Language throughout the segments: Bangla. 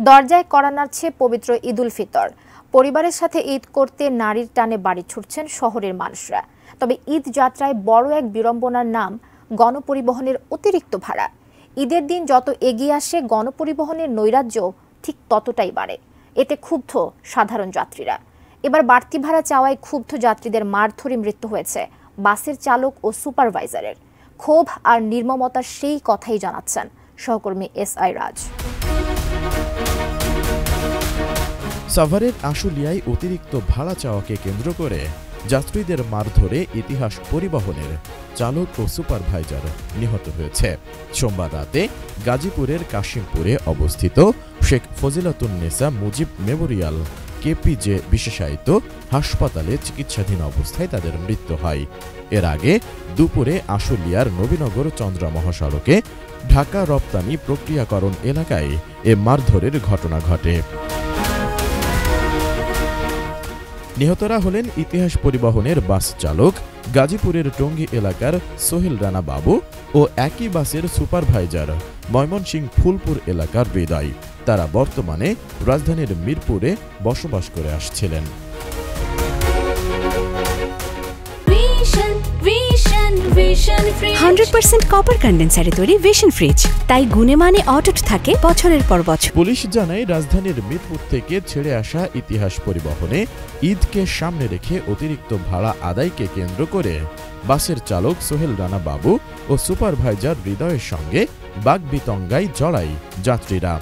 দরজায় কড়া নাড়ছে পবিত্র ঈদুল ফিতর। পরিবারের সাথে ঈদ করতে নারীর টানে বাড়ি ছুটছেন শহরের মানুষরা। তবে ঈদ যাত্রায় বড় এক বিড়ম্বনার নাম গণপরিবহনের অতিরিক্ত ভাড়া। ঈদের দিন যত এগিয়ে আসে গণপরিবহনের নৈরাজ্য ঠিক ততটাই বাড়ে। এতে ক্ষুব্ধ সাধারণ যাত্রীরা। এবার বাড়তি ভাড়া চাওয়ায় ক্ষুব্ধ যাত্রীদের মারধরে মৃত্যু হয়েছে বাসের চালক ও সুপারভাইজারের। ক্ষোভ আর নির্মমতার সেই কথাই জানাচ্ছেন সহকর্মী SI রাজ। সাভারের আশুলিয়ায় অতিরিক্ত ভাড়া চাওয়াকে কেন্দ্র করে যাত্রীদের মারধরে ইতিহাস পরিবহনের চালক ও সুপারভাইজার নিহত হয়েছে। সোমবার রাতে গাজীপুরের কাশিমপুরে অবস্থিত শেখ ফজিলাতুন্নেসা মুজিব মেমোরিয়াল KPJ বিশেষায়িত হাসপাতালে চিকিৎসাধীন অবস্থায় তাদের মৃত্যু হয়। এর আগে দুপুরে আশুলিয়ার নবীনগর চন্দ্রা মহাসড়কে ঢাকা রপ্তানি প্রক্রিয়াকরণ এলাকায় এ মারধরের ঘটনা ঘটে। নিহতরা হলেন ইতিহাস পরিবহনের বাস চালক, গাজীপুরের টঙ্গী এলাকার সোহেল রানা বাবু ও একই বাসের সুপারভাইজার ময়মনসিংহ ফুলপুর এলাকার হৃদয়। তারা বর্তমানে রাজধানীর মিরপুরে বসবাস করে আসছিলেন। 100% কপার কন্ডেন্সারে তৈরি ভিশন ফ্রিজ, তাই গুণে মানে অটুট থাকে বছরের পর বছর। পুলিশ জানায় রাজধানীর মিরপুর থেকে ছেড়ে আসা ইতিহাস পরিবহনে ঈদকে সামনে রেখে অতিরিক্ত ভাড়া আদায়কে কেন্দ্র করে বাসের চালক সোহেল রানা বাবু ও সুপারভাইজার হৃদয়ের সঙ্গে বাকবিতণ্ডায় জড়ায় যাত্রীরা।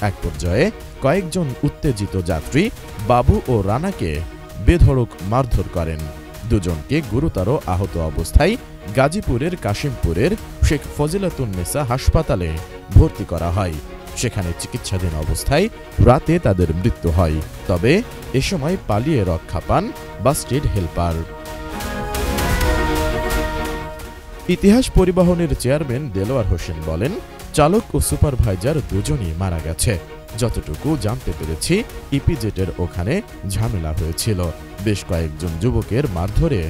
এক পর্যায়ে কয়েকজন উত্তেজিত যাত্রী বাবু ও রানাকে বেধড়ক মারধর করেন। দুজনকে গুরুতর আহত অবস্থায় গাজীপুরের কাশিমপুরের শেখ ফজিলাতুন্নেসা হাসপাতালে ভর্তি করা হয়। সেখানে চিকিৎসাধীন অবস্থায় রাতে তাদের মৃত্যু হয়। তবে এ সময় পালিয়ে রক্ষা পান বাসটির হেলপার। ইতিহাস পরিবহনের চেয়ারম্যান দেলোয়ার হোসেন বলেন, চালক ও সুপারভাইজার দুজনই মারা গেছে। যতটুকু জানতে পেরেছি ইপিজেটের ওখানে ঝামেলা হয়েছিল। বেশ কয়েকজন যুবকের মারধরে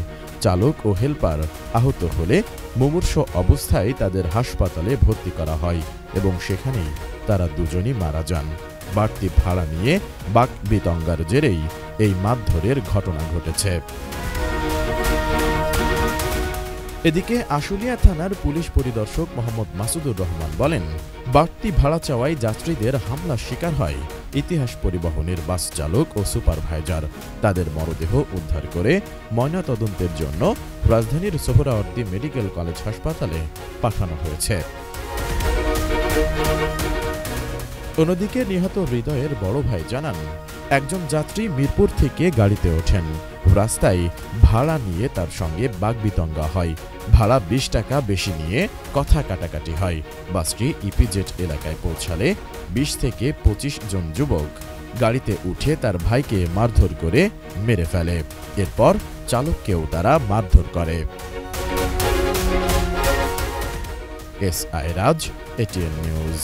চালক ও হেলপার আহত হলে মুমূর্ষ অবস্থায় তাদের হাসপাতালে ভর্তি করা হয় এবং সেখানেই তারা দুজনই মারা যান। বাড়তি ভাড়া নিয়ে বাকবিতণ্ডার জেরেই এই মারধরের ঘটনা ঘটেছে। এদিকে আশুলিয়া থানার পুলিশ পরিদর্শক মোহাম্মদ মাসুদুর রহমান বলেন, বাড়তি ভাড়া চাওয়ায় যাত্রীদের হামলার শিকার হয় ইতিহাস পরিবহনের বাস চালক ও সুপারভাইজার। তাদের মরদেহ উদ্ধার করে ময়নাতদন্তের জন্য রাজধানীর সোহরাওয়ার্দী মেডিকেল কলেজ হাসপাতালে পাঠানো হয়েছে। অন্যদিকে নিহত হৃদয়ের বড় ভাই জানান, একজন যাত্রী মিরপুর থেকে গাড়িতে ওঠেন। রাস্তায় ভাড়া নিয়ে তার সঙ্গে বাকবিতণ্ডা হয়। ভাড়া 20 টাকা বেশি নিয়ে কথা কাটাকাটি হয়। বাসটি ইপিজেট এলাকায় পৌঁছালে 20 থেকে 25 জন যুবক গাড়িতে উঠে তার ভাইকে মারধর করে মেরে ফেলে। এরপর চালককেও তারা মারধর করে। SI রাজ, ATN নিউজ।